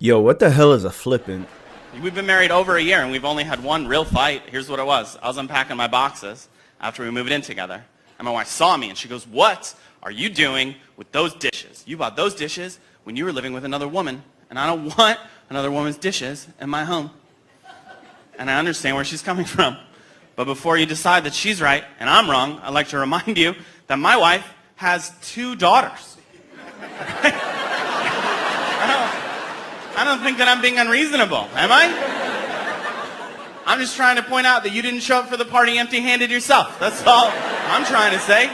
Yo, what the hell is a flippant? We've been married over a year and we've only had one real fight. Here's what it was. I was unpacking my boxes after we moved in together. And my wife saw me and she goes, "What are you doing with those dishes? You bought those dishes when you were living with another woman. And I don't want another woman's dishes in my home." And I understand where she's coming from. But before you decide that she's right and I'm wrong, I'd like to remind you that my wife has 2 daughters. I don't think that I'm being unreasonable, am I? I'm just trying to point out that you didn't show up for the party empty-handed yourself. That's all I'm trying to say.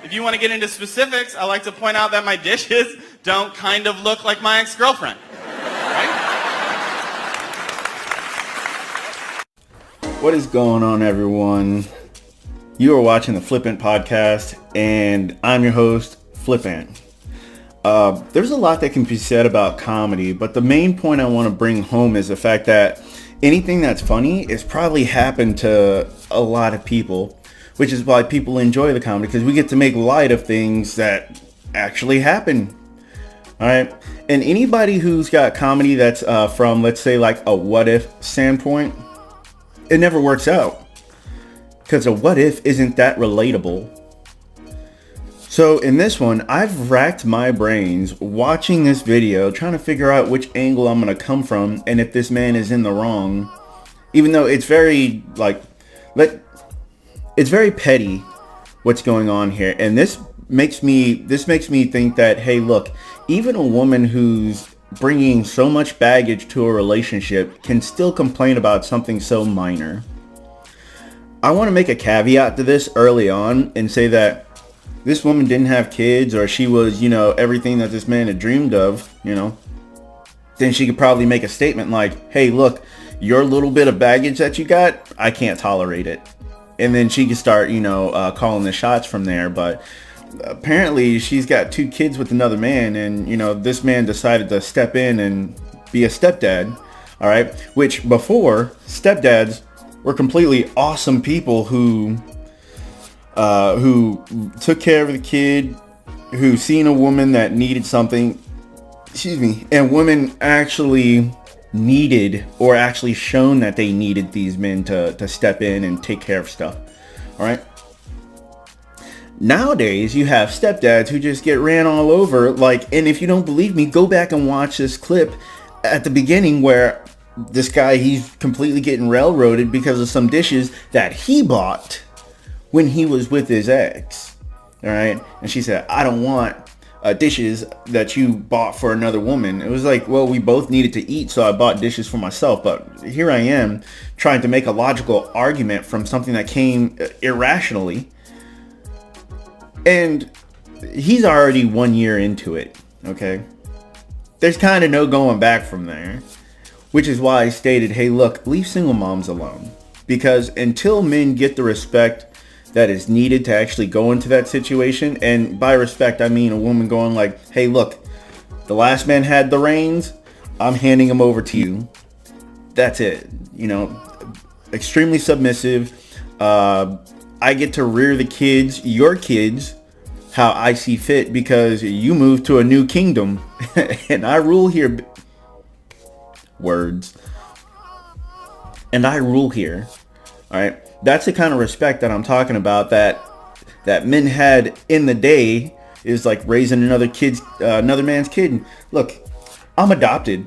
If you want to get into specifics, I like to point out that my dishes don't kind of look like my ex-girlfriend. Right? What is going on, everyone? You are watching the Flippant podcast, and I'm your host, Flippant. There's a lot that can be said about comedy, but the main point I want to bring home is the fact that anything that's funny is probably happened to a lot of people, which is why people enjoy the comedy, because we get to make light of things that actually happen. All right. And anybody who's got comedy that's from, let's say, like a what if standpoint, it never works out, because a what if isn't that relatable. So in this one, I've racked my brains watching this video, trying to figure out which angle I'm going to come from and if this man is in the wrong, even though it's very it's very petty what's going on here. And this makes me think that, hey, look, even a woman who's bringing so much baggage to a relationship can still complain about something so minor. I want to make a caveat to this early on and say that this woman didn't have kids, or she was, everything that this man had dreamed of, then she could probably make a statement like, hey, look, your little bit of baggage that you got, I can't tolerate it. And then she could start, calling the shots from there. But apparently she's got 2 kids with another man, and, this man decided to step in and be a stepdad. All right. Which before, stepdads were completely awesome people who took care of the kid, who seen a woman that needed something, and women actually needed, or actually shown that they needed these men to step in and take care of stuff. All right. Nowadays, you have stepdads who just get ran all over. And if you don't believe me, go back and watch this clip at the beginning where this guy, he's completely getting railroaded because of some dishes that he bought when he was with his ex. All right. And she said, I don't want dishes that you bought for another woman. It was like, well, we both needed to eat, so I bought dishes for myself. But here I am trying to make a logical argument from something that came irrationally. And he's already 1 year into it. Okay. There's kind of no going back from there, which is why I stated, hey, look, leave single moms alone, because until men get the respect that is needed to actually go into that situation. And by respect, I mean a woman going like, hey, look, the last man had the reins. I'm handing him over to you. That's it. Extremely submissive. I get to rear the kids, your kids, how I see fit, because you moved to a new kingdom and I rule here. Words. And I rule here. All right. That's the kind of respect that I'm talking about that men had in the day, is like raising another man's kid. Look, I'm adopted,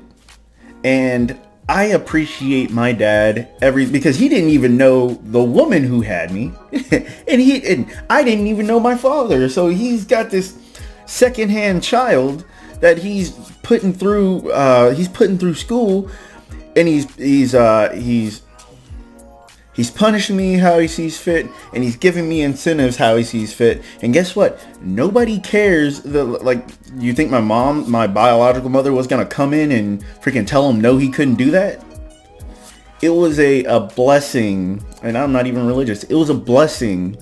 and I appreciate my dad because he didn't even know the woman who had me, and I didn't even know my father. So he's got this secondhand child that he's putting through school, and He's punishing me how he sees fit, and he's giving me incentives how he sees fit. And guess what? Nobody cares. You think my biological mother, was going to come in and freaking tell him no, he couldn't do that? It was a blessing, and I'm not even religious. It was a blessing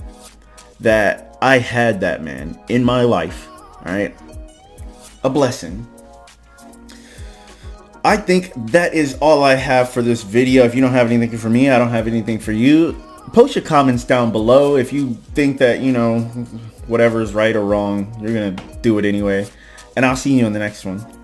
that I had that man in my life. All right? A blessing. I think that is all I have for this video. If you don't have anything for me, I don't have anything for you. Post your comments down below. If you think that, whatever is right or wrong, you're going to do it anyway. And I'll see you in the next one.